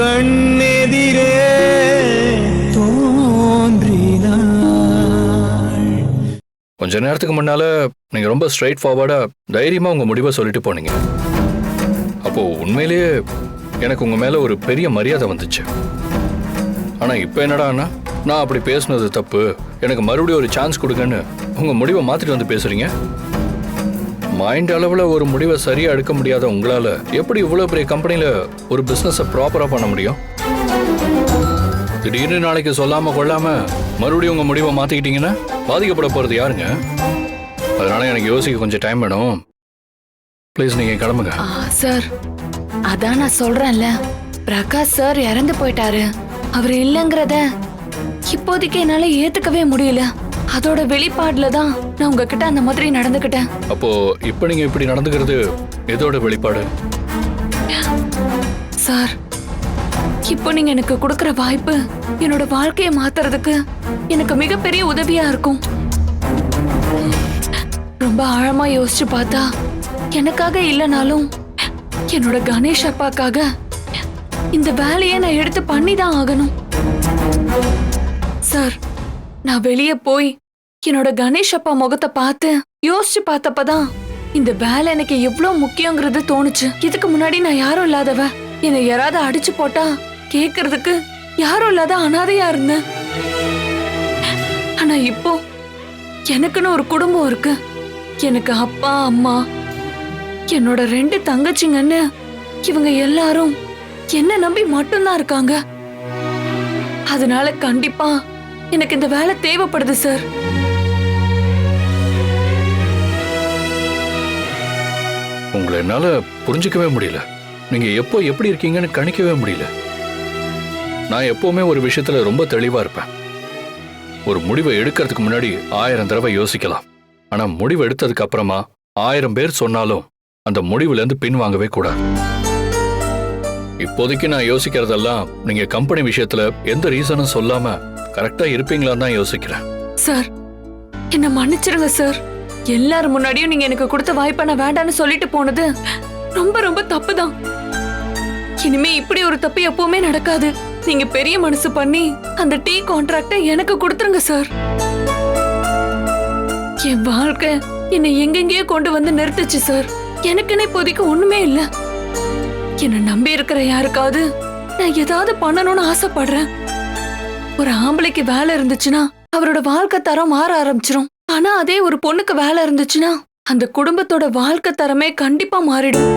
கண்ணெதிரே தோன்றினாள். கொஞ்ச நேரத்துக்கு முன்னால நீங்க ரொம்ப ஸ்ட்ரைட் ஃபார்வர்டா தைரியமா உங்க முடிவை சொல்லிட்டு போனீங்க. அப்போ உண்மையிலேயே எனக்கு உங்க மேல ஒரு பெரிய மரியாதை வந்துச்சு. ஆனா இப்ப என்னடான்னா நான் அப்படி பேசுனது தப்பு, எனக்கு மறுபடியும் ஒரு சான்ஸ் கொடுங்கன்னு உங்க முடிவை மாத்திட்டு வந்து பேசுறீங்க. மைண்ட் அளவுல ஒரு முடிவை சரியா எடுக்க முடியாத உங்களால எப்படி இவ்வளவு பெரிய கம்பெனில ஒரு பிசினஸை ப்ராப்பரா பண்ண முடியும்? திடீர்னு நாளைக்கு சொல்லாம கொள்ளாம மறுபடியும் உங்க முடிவை மாத்திக்கிட்டீங்கன்னா பாதிக்கப்பட போறது யாருங்க? அதனால எனக்கு யோசிக்க கொஞ்சம் டைம் வேணும். ப்ளீஸ் நீங்க கிளம்புங்க. சார், அதான் நான் சொல்றேன்ல, பிரகாஷ் சார் இறந்து போயிட்டாரு. அவர் இல்லங்கிறத இப்போதைக்கு என்னால ஏத்துக்கவே முடியல. அதோட வெளிப்பாடுல தான் நான் உங்ககிட்ட அந்த மாதிரி நடந்துக்கிட்டேன். அப்போ இப்ப நீங்க இப்படி நடந்துக்கிறது எதோட வெளிப்பாடு? சார், இப்போ நீங்க எனக்கு கொடுக்கற வாய்ப்பு என்னோட வாழ்க்கையை மாத்துறதுக்கு எனக்கு மிகப்பெரிய உதவியா இருக்கும். ரொம்ப ஆழமா யோசிச்சு பார்த்தா எனக்காக இல்லைனாலும் என்னோட கணேஷ் அப்பாக்காக இந்த வேலையை நான் எடுத்து பண்ணிதான் ஆகணும். சார், நான் வெளியே போய் என்னோட கணேஷ் அப்பா முகத்தை பார்த்து யோசிச்சு பார்த்தப்பதான் இந்த வேலை எனக்கு எவ்வளவு முக்கியங்கிறது தோணுச்சு. இதுக்கு முன்னாடி நான் யாரும் இல்லாதவ, என்னை யாராவது அடிச்சு போட்டா கேக்குறதுக்கு யாரும் இல்லாத அனாதையா இருந்தேன். ஆனா இப்போ எனக்குன்னு ஒரு குடும்பம் இருக்கு. எனக்கு அப்பா, அம்மா, என்னோட 2 தங்கச்சிங்கன்னு இவங்க எல்லாரும் என்ன நம்பி மட்டும்தான் இருக்காங்க. அதனால கண்டிப்பா எனக்கு இந்த வேலை தேவைப்படுது சார். உங்களை என்னால புரிஞ்சுக்கவே முடியல. நீங்க எப்போ எப்படி இருக்கீங்கன்னு கணிக்கவே முடியல. நான் எப்பவுமே ஒரு விஷயத்துல ரொம்ப தெளிவா இருப்பேன். ஒரு முடிவை எடுக்கிறதுக்கு முன்னாடி 1000 தடவை யோசிக்கலாம். ஆனா முடிவு எடுத்ததுக்கு அப்புறமா 1000 பேர் சொன்னாலும் அந்த முடிவுல இருந்து பின் வாங்கவே கூடாது. இப்போதைக்கு நான் யோசிக்கிறதெல்லாம் நீங்க கம்பெனி விஷயத்துல எந்த ரீசனும் சொல்லாம கரெக்டா இருப்பீங்களான்னு தான் யோசிக்கிறேன். சார், என்ன மன்னிச்சிருங்க சார். எல்லாரும் முன்னாடியும் நீங்க எனக்கு கொடுத்த வாய்ப்பை நான் வேண்டான்னு சொல்லிட்டு போனது ரொம்ப ரொம்ப தப்புதான். இனிமே இப்படி ஒரு தப்பு எப்பவுமே நடக்காது. நீங்க பெரிய மனசு பண்ணி அந்த டீ கான்ட்ராக்டை எனக்கு கொடுத்துருங்க சார். என் வாழ்க்கை என்னை எங்கெங்கேயோ கொண்டு வந்து நிறுத்துச்சு சார். எனக்குன்னு இப்போதைக்கு ஒண்ணுமே இல்ல. என்ன நம்பி இருக்கிற யாருக்காவது நான் ஏதாவது பண்ணணும்னு ஆசைப்படுறேன். ஒரு ஆம்பளைக்கு வேலை இருந்துச்சுன்னா அவரோட வாழ்க்கை தரம் மாற ஆரம்பிச்சிரும். ஆனா அதே ஒரு பொண்ணுக்கு வேலை இருந்துச்சுன்னா அந்த குடும்பத்தோட வாழ்க்கை தரமே கண்டிப்பா மாறிடும்.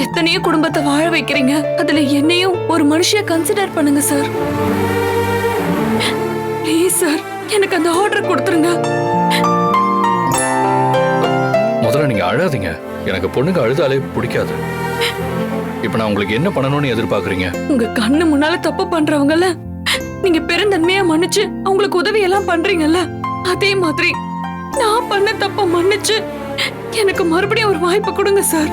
எத்தனையோ குடும்பத்தை வாழ வைக்கிறீங்க, அதுல என்னையும் ஒரு மனுஷிய கன்சிடர் பண்ணுங்க சார். ப்ளீஸ் சார், எனக்கு அந்த ஆர்டர் கொடுத்துருங்க. முதல்ல நீங்க அழாதீங்க. எனக்கு பொண்ணுங்க அழுதாலே பிடிக்காது. இப்ப நான் உங்களுக்கு என்ன பண்ணணும்னு எதிர்பார்க்கறீங்க? உங்க கண்ணு முன்னால தப்பு பண்றவங்கல நீங்க பெருந்தன்மையா மன்னிச்சு அவங்களுக்கு உதவி எல்லாம் பண்றீங்கல்ல, அதே மாதிரி நான் பண்ண தப்ப மன்னிச்சு எனக்கு மறுபடியும் ஒரு வாய்ப்பு கொடுங்க சார்.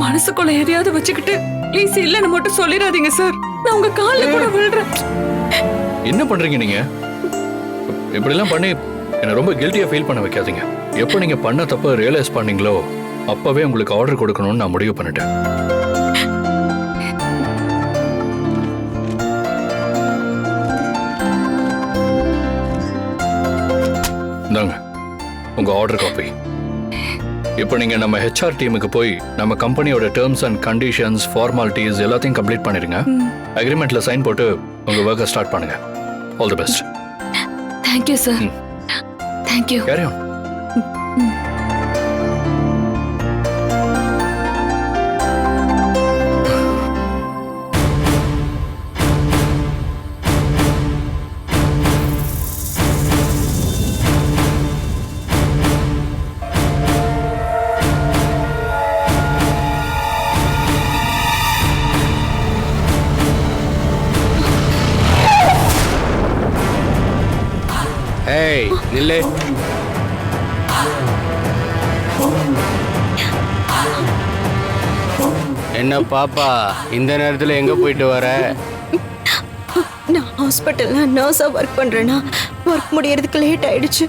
மனசுக்குள்ள எதையாவது வச்சுக்கிட்டு ப்ளீஸ் இல்லன்னு மட்டும் சொல்லிடாதீங்க சார். நான் உங்க கால்ல கூட விழுறேன். என்ன பண்றீங்க நீங்க? இப்படி எல்லாம் பண்ணி என்ன ரொம்ப கில்ட்டியா ஃபீல் பண்ண வைக்காதீங்க. எப்ப நீங்க பண்ண தப்ப ரியலைஸ் பண்ணீங்களோ அப்பவே உங்களுக்கு ஆர்டர் கொடுக்கணும்னு நான் முடிவு பண்ணிட்டேன். இந்தாங்க உங்க ஆர்டர் காப்பி. இப்போ நீங்க நம்ம HR டீமுக்கு போய் நம்ம கம்பெனியோட டேர்ம்ஸ் அண்ட் கண்டிஷன்ஸ், ஃபார்மாலிட்டிஸ் எல்லாத்தையும் கம்ப்ளீட் பண்ணிருங்க. அக்ரிமெண்ட்ல சைன் போட்டு உங்க ஒர்க்கை ஸ்டார்ட் பண்ணுங்க. All the best. Thank you sir. Thank you. Carry on. ஏய் நில்லு. என்ன பாப்பா, இந்த நேரத்துல எங்க போயிட்டு வர? நான் ஹாஸ்பிட்டல்ல நர்ஸா ஒர்க் பண்றேன்னா ஒர்க் முடியறதுக்கு லேட் ஆயிடுச்சு.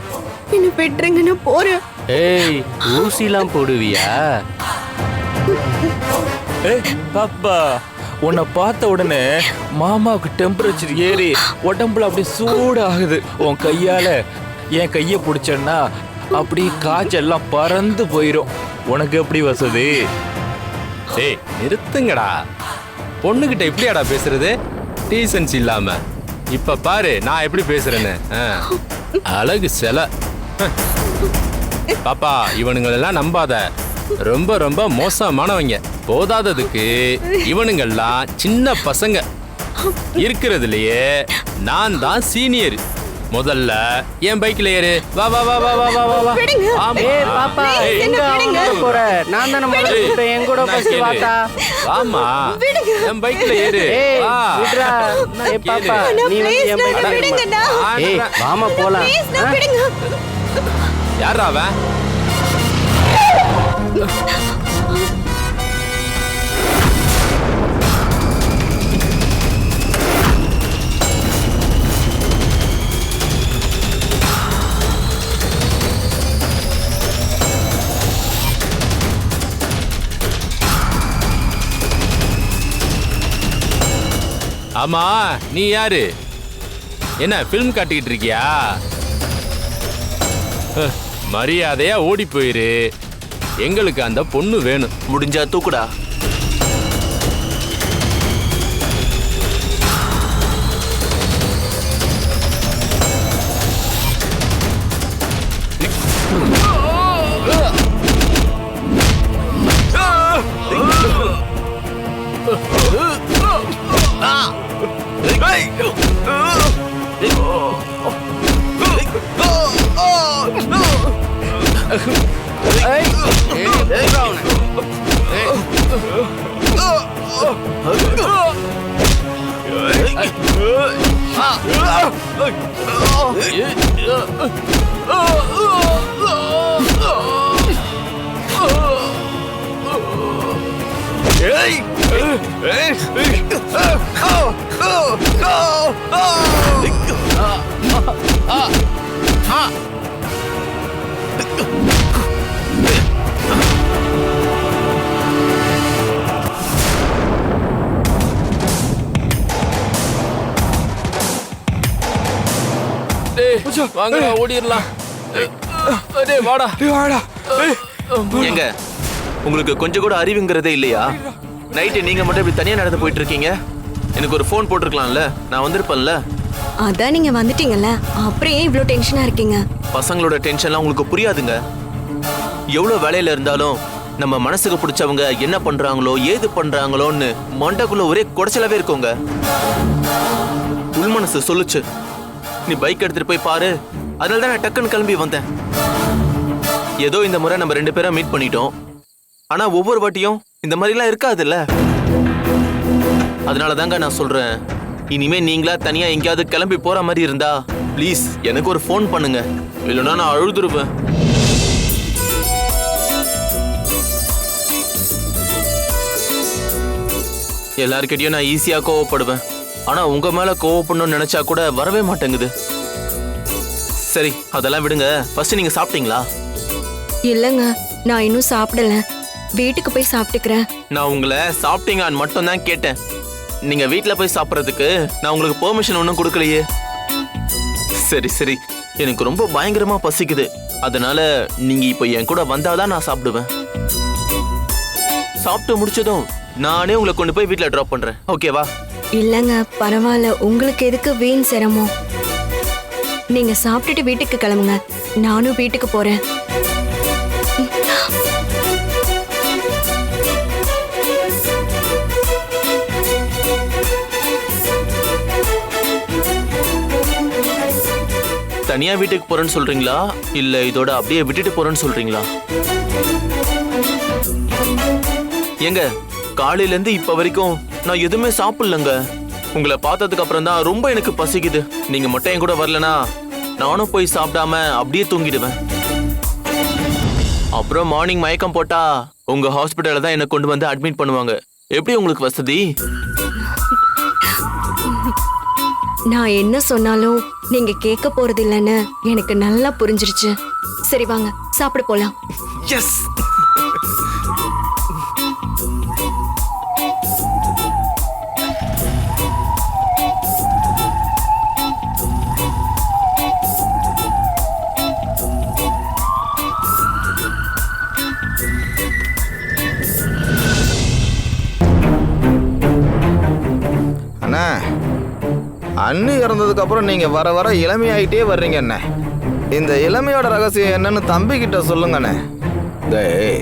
என்ன விட்டுருங்க, நான் போறேன். ஏய் ஊசிலாம் போடுவியா? பாப்பா உன்னை பார்த்த உடனே மாமாவுக்கு டெம்பரேச்சர் ஏறி உடம்புல அப்படி சூடாகுது. உன் கையால என் கையை பிடிச்சேன்னா அப்படி காய்ச்செல்லாம் பறந்து போயிடும். உனக்கு எப்படி வசதி? ஏய் நிறுத்துங்கடா, பொண்ணுகிட்ட எப்படியாடா பேசுறது? டீசன்ஸ் இல்லாம. இப்ப பாரு நான் எப்படி பேசுறேன்னு. அழகு சிலை. பாப்பா இவனுங்களெல்லாம் நம்பாத, ரொம்ப ரொம்ப மோசமானவங்க. போதாததுக்கு இவனுங்கெல்லாம் சின்ன பசங்க. இருக்கிறதுலயே நான் தான் சீனியர். முதல்ல என் பைக்ல ஏறு. வா வா வா வா வா வா வா வா. ஆமா. பாப்பா ஏய், எங்க அவனோட போற? நான் தான முதல்ல கூப்பிட்டேன், என் கூட நான் ஃபர்ஸ்ட் கேளு. வாடா. வாமா என் பைக்ல ஏறு. ஏய் வா. விட்றா. ஏய் பாப்பா நீ வந்து என் பைக்ல ஏறுமா. ஏய் வாமா போலாம். யாரா அவன்? ஆமா நீ யாரு? என்ன ஃபிலிம் காட்டிக்கிட்டு இருக்கியா? மரியாதையா ஓடி போயிரு. எங்களுக்கு அந்த பொண்ணு வேணும். முடிஞ்சா தூக்குடா. வாங்கடா ஓடிடலாம். டேய் வாடா. எங்க உங்களுக்கு கொஞ்சம் கூட அறிவுங்கிறதே இல்லையா? நைட்டு நீங்க மட்டும் இப்படி தனியா நடந்து போயிட்டு இருக்கீங்க. எனக்கு ஒரு ஃபோன் போட்டிருக்கலாம்ல, நான் வந்திருப்பேன்ல. அதான் நீங்க வந்துட்டீங்கல்ல, அப்புறம் ஏன் இவ்ளோ டென்ஷனா இருக்கீங்க? பசங்களோட டென்ஷன்லாம் உங்களுக்கு புரியாதுங்க. எவ்வளவு வேலையில இருந்தாலும் நம்ம மனசுக்கு பிடிச்சவங்க என்ன பண்றாங்களோ ஏது பண்றாங்களோன்னு மண்டக்குள்ள ஒரே குடைச்சலாவே இருக்குங்க. உள் மனசு சொல்லுச்சு நீ பைக் எடுத்துட்டு போய் பாரு. அதனால தான் நான் டக்குன்னு கிளம்பி வந்தேன். ஏதோ இந்த முறை நம்ம 2 பேரும் மீட் பண்ணிட்டோம். ஆனா ஒவ்வொரு வாட்டியும் இந்த மாதிரிலாம் இருக்காதுல்ல. அதனால தாங்க நான் சொல்றேன், இனிமே நீங்களா தனியா எங்கேயாவது கிளம்பி போற மாதிரி இருந்தா ப்ளீஸ் எனக்கு ஒரு ஃபோன் பண்ணுங்க. இல்லைன்னா நான் அழுதுருவேன். எல்லார்கிட்டயும் நான் ஈஸியா கோவப்படுவேன். ஆனா உங்க மேல கோவப்படணும்னு நினைச்சா கூட வரவே மாட்டேங்குது. சரி அதெல்லாம் விடுங்க. ஃபர்ஸ்ட் நீங்க சாப்பிட்டீங்களா? இல்லங்க, நான் இன்னும் சாப்பிடல. வீட்டுக்கு போய் சாப்பிட்டுக்கிறேன். நான் உங்களை சாப்பிட்டீங்களான்னு மட்டும் தான் கேட்டேன். நீங்க வீட்ல போய் சாப்பிட்றதுக்கு நான் உங்களுக்கு பெர்மிஷன் ஒன்றும் கொடுக்கலையே. சரி சரி, எனக்கு ரொம்ப பயங்கரமா பசிக்குது. அதனால நீங்க இப்போ என் கூட வந்தாதான் நான் சாப்பிடுவேன். சாப்பிட்டு முடிச்சதும் நானே உங்களை கொண்டு போய் வீட்ல டிராப் பண்றேன். ஓகேவா? இல்லங்க பரவாயில்ல, உங்களுக்கு எதுக்கு வீண் சிரமம்? நீங்க சாப்பிட்டுட்டு வீட்டுக்கு கிளம்புங்க, நானும் வீட்டுக்கு போறேன். தனியா வீட்டுக்கு போறேன்னு சொல்றீங்களா இல்ல இதோட அப்படியே விட்டுட்டு போறேன்னு சொல்றீங்களா? ஏங்க காலையில இருந்து இப்ப வரைக்கும் நான் எதுவுமே சாப்பிடலங்க. உங்களை பார்த்ததுக்கு அப்புறம் தான் ரொம்ப எனக்கு பசிக்குது. நீங்க மட்டும் என் கூட வரலனா நானும் போய் சாப்பிடாம அப்படியே தூங்கிடுவேன். அப்புறம் மார்னிங் மயக்கம் போட்டா உங்க ஹாஸ்பிட்டல்ல தான் என்ன கொண்டு வந்து அட்மிட் பண்ணுவாங்க. எப்படி உங்களுக்கு வசதி? நான் என்ன சொன்னாலும் நீங்க கேட்க போறது இல்லைன்னு எனக்கு நல்லா புரிஞ்சிருச்சு. சரி வாங்க சாப்பிட போலாம். எஸ். அண்ணி இறந்ததுக்கு அப்புறம் நீங்க வர வர இளமையாயிட்டே வர்றீங்க அண்ணே. இந்த இளமையோட ரகசியம் என்னன்னு தம்பி கிட்ட சொல்லுங்க அண்ணே. டேய்,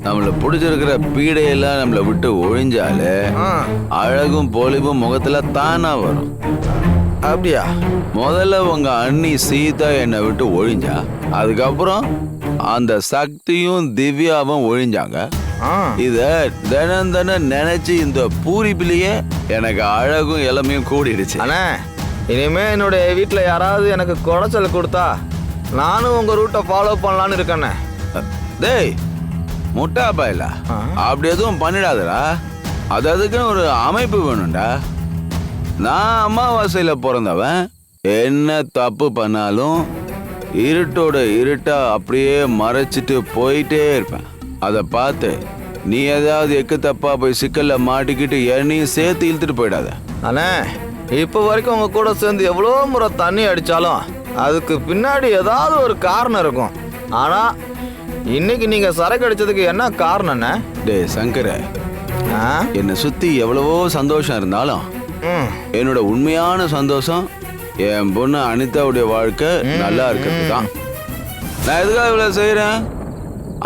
நம்மள பிடிச்சிருக்கிற பீடையெல்லாம் நம்மளை விட்டு ஒழிஞ்சாலே அழகும் பொலிவும் முகத்துல தானா வரும். அப்படியா? முதல்ல உங்க அண்ணி சீதா என்னை விட்டு ஒழிஞ்சா, அதுக்கப்புறம் அந்த சக்தியும் திவ்யாவும் ஒழிஞ்சாங்க. இத தினம் தினம் நினைச்சு இந்த பூரிப்பிலேயே எனக்கு அழகும் இளமையும் கூடிடுச்சு. அண்ணே, இனிமே என்னுடைய வீட்டில் யாராவது எனக்கு குடைச்சல் கொடுத்தா நானும் உங்க ரூட்டை ஃபாலோ பண்ணலான்னு இருக்கேண்ணே. டேய் முட்டா பாயில அப்படி எதுவும் பண்ணிடாதடா. அதுக்குன்னு ஒரு அமைப்பு வேணும்டா. நான் அமாவாசையில பிறந்தவன். என்ன தப்பு பண்ணாலும் இருட்டோட இருட்டா அப்படியே மறைச்சிட்டு போயிட்டே இருப்பேன். அதை பார்த்து நீ ஏதாவது எக்கு தப்பா போய் சிக்கல்ல மாட்டிக்கிட்டு என்னையும் சேர்த்து இழுத்துட்டு போயிடாத. அண்ணே, இப்போ வரைக்கும் உங்க கூட சேர்ந்து எவ்வளோ முறை தண்ணி அடிச்சாலும் அதுக்கு பின்னாடி ஏதாவது ஒரு காரணம் இருக்கும். ஆனா இன்னைக்கு நீங்க சரக்கு அடிச்சதுக்கு என்ன காரணம்ண்ணே? டேய் சங்கர, என்னை சுத்தி எவ்வளவோ சந்தோஷம் இருந்தாலும் என்னோட உண்மையான சந்தோஷம் என் பொண்ணு அனிதாவுடைய வாழ்க்கை நல்லா இருக்கிறது தான். நான் எதுக்காக இவ்வளவு செய்யறேன்?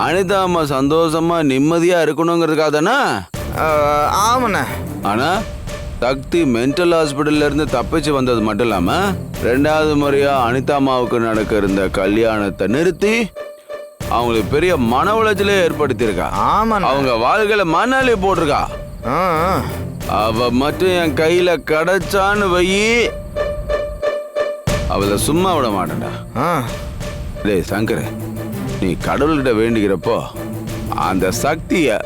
அனிதா அம்மா சந்தோஷமா நிம்மதியா இருக்கணுங்கிறதுக்காக தானே? ஆமாண்ணே. ஆனா சக்தி மென்டல் ஹாஸ்பிட்டல்ல இருந்து தப்பிச்சு வந்தது மட்டும் இல்லாம 2வது முறையா அனிதா அம்மாவுக்கு நடக்க இருந்த கல்யாணத்தை நிறுத்தி அவங்களுக்கு பெரிய மன உளைச்சலே ஏற்படுத்தியிருக்கா. அவங்க வாழ்க்கையில மணாலி போட்டிருக்கா. அவ மட்டும் என் கையில கிடைச்சான்னு வையி, அவளை சும்மா விட மாட்டேன்டா. டேய் சங்கர, நீ கடவுள்கிட்ட வேண்டிக்கிறப்போ அந்த சக்திய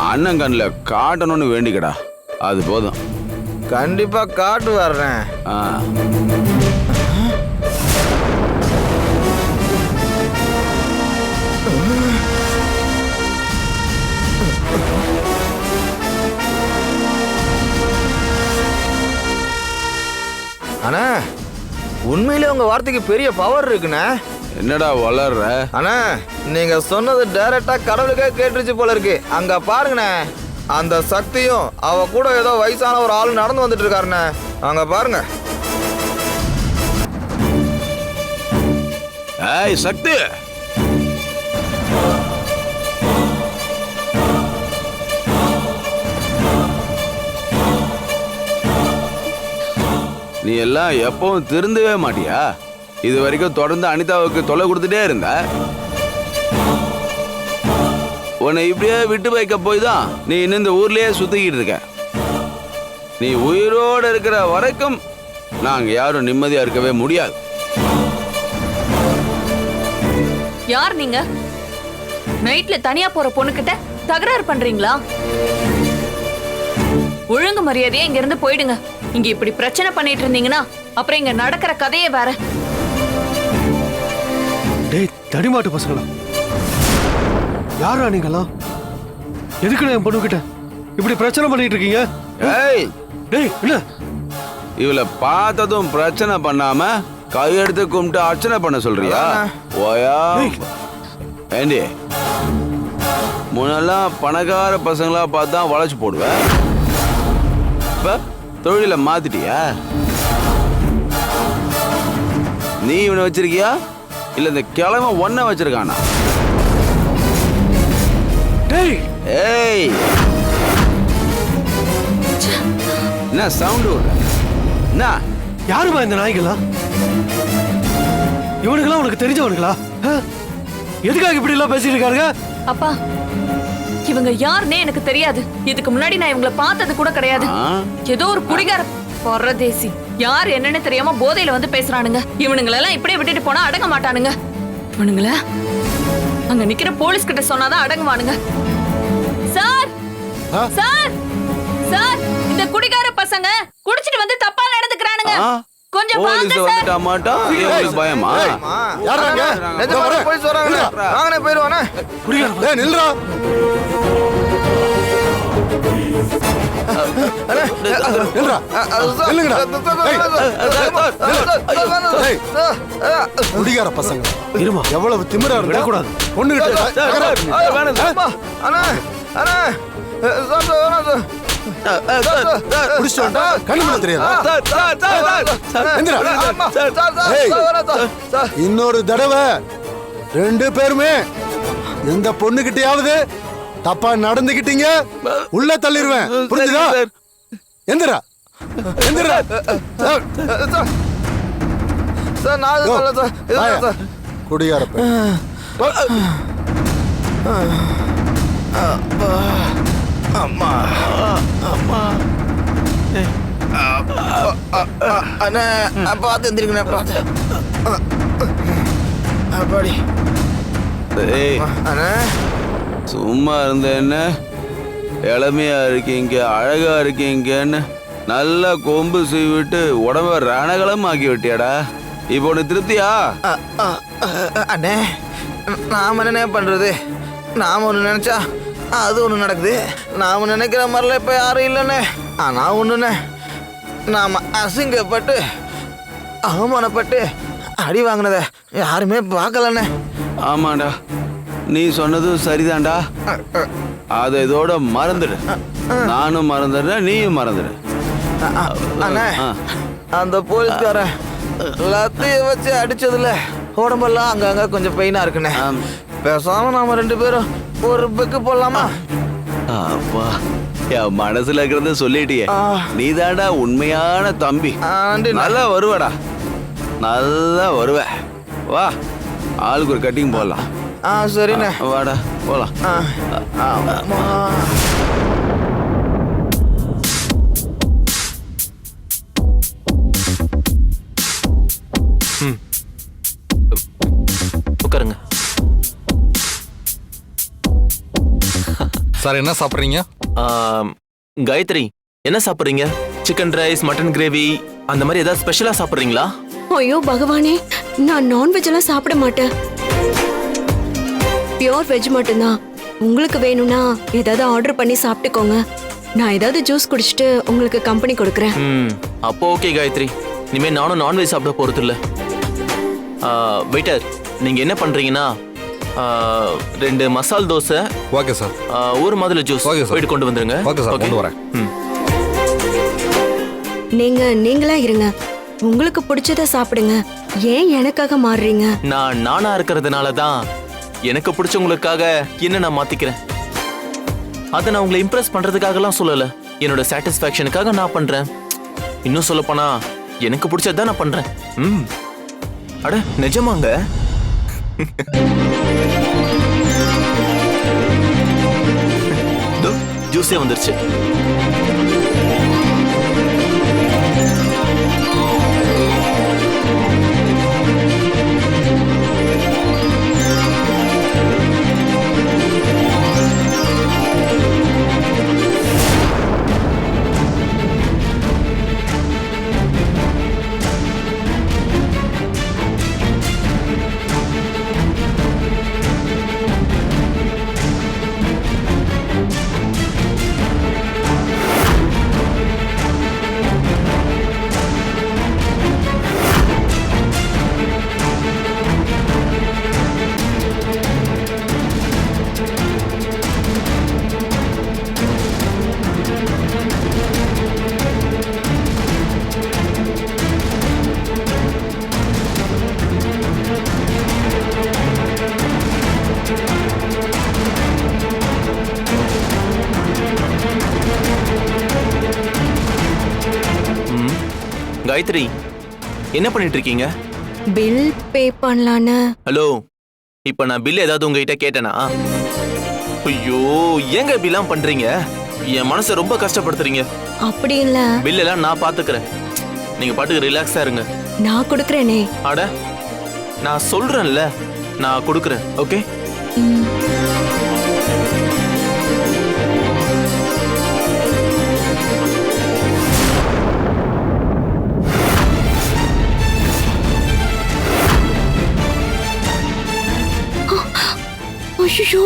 அண்ணன் கண்ணில் காட்டணும்னு வேண்டிக்கடா. அது போதும். கண்டிப்பா காட்டு வர்றேன். அண்ணா, உண்மையிலே உங்க வார்த்தைக்கு பெரிய பவர் இருக்குண்ணே. என்னடா வளர்ற? அண்ணா, நீங்க சொன்னது டைரக்டா கடவுளுக்கே கேட்டுருச்சு போல இருக்கு. அங்க பாருங்கண்ணே, அந்த சக்தியும் அவ கூட ஏதோ வயசான ஒரு ஆள் நடந்து வந்துட்டு இருக்காருண்ணே. அங்க பாருங்க. ஏய் சக்தி, நீ எல்லாம் எப்பவும் திருந்தவே மாட்டியா? இது வரைக்கும் தொடர்ந்து அனிதாவுக்கு தொலை கொடுத்துட்டே இருந்த. உன்னை இப்படியே விட்டு வைக்க போய் தான் நீ இன்னும் இந்த ஊர்லயே சுத்திக்கிட்டு இருக்க. நீ உயிரோடு இருக்கிற வரைக்கும் நாங்க யாரும் நிம்மதியா இருக்கவே முடியாது. யார் நீங்க? நைட்ல தனியா போற பொண்ணுகிட்ட தகராறு பண்றீங்களா? ஒழுங்கு மரியாதையா இங்க இருந்து போயிடுங்க. இங்க இப்படி பிரச்சனை பண்ணிட்டு இருந்தீங்கன்னா அப்புறம் இங்க நடக்கிற கதையே வேற. டேய் தடிமாட்டு பசங்களா, யாரா நீங்களா? எதுக்குடா என் பொண்ணுகிட்ட இப்படி பிரச்சனை பண்ணிட்டு இருக்கீங்க? ஏய் டேய் இல்ல, இவளை பார்த்ததும் பிரச்சனை பண்ணாம கையெடுத்து கும்பிட்டு அர்ச்சனை பண்ண சொல்றியா? ஓயா ஏண்டி, முன்னெல்லாம் பணக்கார பசங்களா பார்த்து தான் வளைச்சு போடுவேன். இப்ப தொழில மாத்திட்டியா? நீ இவனை வச்சிருக்கியா இல்ல இந்த கிழமை ஒன்ன வச்சிருக்கானா? டேய் ஏய், என்ன சவுண்ட் என்ன? யாருமா இந்த நாய்களா? இவனுங்களா உனக்கு தெரிஞ்சவனுங்களா? எதுக்காக இப்படி எல்லாம் பேசிட்டு இருக்காருங்க? அப்பா, இவங்க யாருன்னே எனக்கு தெரியாது. இதுக்கு முன்னாடி நான் இவங்களை பார்த்தது கூட கிடையாது. ஏதோ ஒரு குடிகார பரதேசி யார் என்னன்னு தெரியாம போதையில வந்து பேசுறானுங்க. இவனுங்களெல்லாம் இப்படியே விட்டுட்டு போனா அடங்க மாட்டானுங்க. இவனுங்கள அங்க நிக்கிற போலீஸ் கிட்ட சொன்னாதான் அடங்குவானுங்க. சார் சார் சார், இந்த குடிகார பசங்க குடிச்சிட்டு வந்து தப்பா நடந்துக்கிறானுங்க. கொஞ்சம் வாங்க சார். வந்துட்டா மாட்டா? உங்களுக்கு பயமா? யாராங்க? நிஜமாவே போய் சொல்றாங்க. வாங்கனே போயிடுவானே. குடிகார டேய் நில்றா. நில்றா. குடிகார பசங்க இருமா, எவ்வளவு திமிரா இருந்தா கூடாது. பொண்ணுகிட்ட அண்ணா அண்ணா குடிச்சிட்டு வந்துட்டா கண்ணு மேல தெரியாதா? எந்திரா. ஏய், இன்னொரு தடவை 2 பேருமே எந்த பொண்ணுகிட்டயாவது தப்பா நடந்துகிட்டீங்க உள்ள தள்ளிடுவேன். புரிஞ்சுதா? எந்திரா. எந்திரா. சார் நான் எதுவும் சொல்லல சார். எதுவும் இல்ல சார். குடியாரப்ப அம்மா அம்மா அண்ணா பார்த்து எந்திரிக்கண்ணே பார்த்து. அப்பாடி ஏய், அண்ணா சும்மா இருந்த என்ன இளமையா இருக்கீங்க, அழகா இருக்கீங்கன்னு நல்லா கொம்பு சீவிட்டு உடம்ப ரணகலம் ஆக்கி விட்டியாடா. இப்போ உனக்கு திருப்தியா? அண்ணே நாம என்ன பண்றது? நாம ஒன்று நினைச்சா அது ஒன்று நடக்குது. நாம நினைக்கிற மாதிரிலாம் இப்போ யாரும் இல்லைண்ணே. ஆனால் ஒன்றுண்ணே, நாம அசிங்கப்பட்டு அவமானப்பட்டு அடி வாங்கினதை யாருமே பார்க்கலண்ணே. ஆமாடா, நீ சொன்னதும் சரிதான்டா. அதை இதோட மறந்துடு. நானும் மறந்துடுறேன், நீயும் மறந்துடு. அண்ணே அந்த போலீஸ்காரன் லத்திய வச்சு அடிச்சதுல உடம்பெல்லாம் அங்கங்க கொஞ்சம் பெயினா இருக்குண்ணே. பேசாம நாம 2 பேரும் ஒரு பெக்கு போடலாமா? அப்பா, என் மனசுல இருக்கிறத சொல்லிட்டியே. நீதான்டா உண்மையான தம்பி. நல்லா வருவடா, நல்லா வருவ. வா, ஆளுக்கு ஒரு கட்டிங் போடலாம். சரிண்ணே, வாடா போலாம். உட்காருங்க. சார் என்ன சாப்பிட்றீங்க? காயத்ரி, என்ன சாப்பிட்றீங்க? சிக்கன் ரைஸ், மட்டன் கிரேவி அந்த மாதிரி ஏதாவது ஸ்பெஷலா சாப்பிட்றீங்களா? ஐயோ பகவானே, நான் நான்வெஜ் எல்லாம் சாப்பிட மாட்டேன். பியோர் வெஜ் மட்டும்தான். உங்களுக்கு வேணும்னா ஏதாவது ஆர்டர் பண்ணி சாப்பிட்டுக்கோங்க. நான் ஏதாவது ஜூஸ் குடிச்சிட்டு உங்களுக்கு கம்பெனி கொடுக்குறேன். அப்போ ஓகே காயத்ரி, இனிமே நானும் நான்வெஜ் சாப்பிட போறது இல்ல. வெயிட்டர், நீங்க என்ன பண்றீங்கன்னா 2 மசால் தோசை, ஓகே சார், ஒரு மாதுளை ஜூஸ் ஓகே சார், போயிட்டு கொண்டு வந்துருங்க. ஓகே சார், கொண்டு வரேன். நீங்களா இருங்க, உங்களுக்கு பிடிச்சத சாப்பிடுங்க. ஏன் எனக்காக மாறுறீங்க? நான் நானா இருக்கிறதுனால தான் எனக்கு பிடிச்சவங்களுக்காக என்ன நான் மாத்திக்கிறேன். அதை நான் உங்களை இம்ப்ரெஸ் பண்றதுக்காகலாம் சொல்லல, என்னோட சாட்டிஸ்ஃபேக்ஷனுக்காக நான் பண்றேன். இன்னும் சொல்ல போனா எனக்கு பிடிச்சதுதான் நான் பண்றேன். அட நிஜமாங்க. ஜூஸே வந்துருச்சு. காயத்ரி, என்ன பண்ணிட்டு இருக்கீங்க? பில் பே பண்ணலான்னு. ஹலோ, இப்ப நான் பில் ஏதாவது உங்ககிட்ட கேட்டேனா? ஐயோ, ஏங்க இப்படிலாம் பண்றீங்க? என் மனசை ரொம்ப கஷ்டப்படுத்துறீங்க. அப்படி இல்ல, பில் எல்லாம் நான் பாத்துக்கிறேன். நீங்க பாட்டுக்கு ரிலாக்ஸா இருங்க. நான் கொடுக்கறேனே. அட, நான் சொல்றேன்ல, நான் கொடுக்கறேன். ஓகே? ஐயோ,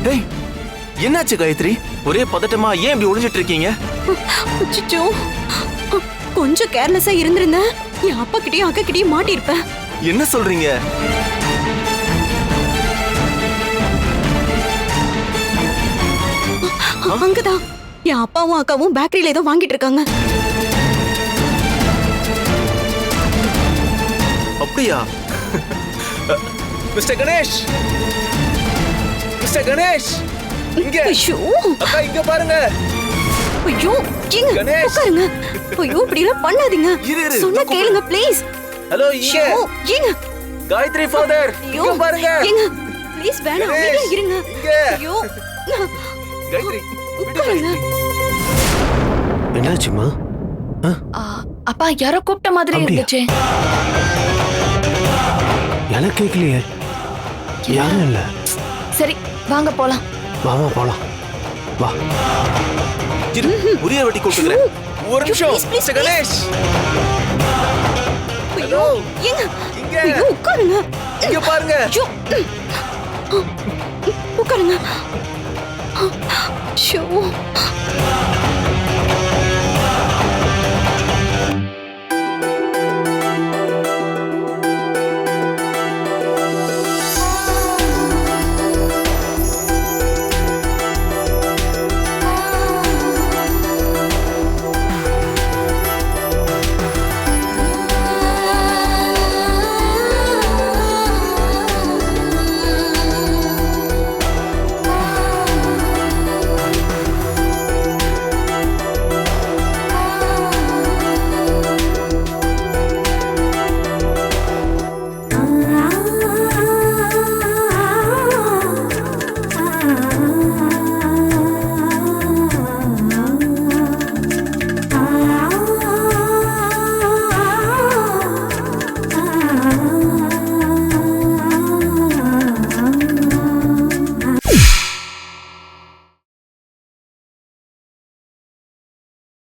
டேய், என்னாச்சு காயத்ரி? ஒரே பதட்டமா ஏன் இப்படி ஒளிஞ்சிட்டு இருக்கீங்க? அச்சச்சோ, கொஞ்சம் கேர்லெஸ்ஸா இருந்திருந்தேன், என் அப்பா கிட்டயும் அக்கா கிட்டயும் மாட்டிருப்பேன். என்ன சொல்றீங்க? அங்கதான் என் அப்பாவும் அக்காவும் பேக்கரியில ஏதோ வாங்கிட்டு இருக்காங்க. அப்படியா? மிஸ்டர் கணேஷ், மிஸ்டர் கணேஷ், இங்க ஐயோ அக்கா இங்க பாருங்க. ஐயோ ஏங்க கணேஷ். உட்காருங்க. ஐயோ இப்படி எல்லாம் பண்ணாதீங்க. இரு, இரு, சொன்னா நான் கேளுங்க ப்ளீஸ். ஹலோ இங்க ஏங்க காயத்ரி ஃபாதர் ஐயோ இங்க பாருங்க. ஏங்க ப்ளீஸ் வேணாம், கணேஷ், அமைதியா இருங்க. இங்க. ஐயோ காயத்ரி உட்காருங்க. என்னாச்சுமா? அப்பா யாரோ கூப்பிட்ட மாதிரி அப்படியா? இருந்துச்சு. எனக்கு கேட்கலையே. யாரும் இல்ல. சரி வாங்க போலாம். வாமா போலாம். வா. இரு, உரிய வெட்டி கூப்பிட்டுக்கிறேன். ஒரு நிமிஷம். please, please, mister Ganesh. ஐயோ ஏங்க இங்க. ஐயோ உட்காருங்க. இங்க பாருங்க. ஐயோ உட்காருங்க. ஷோ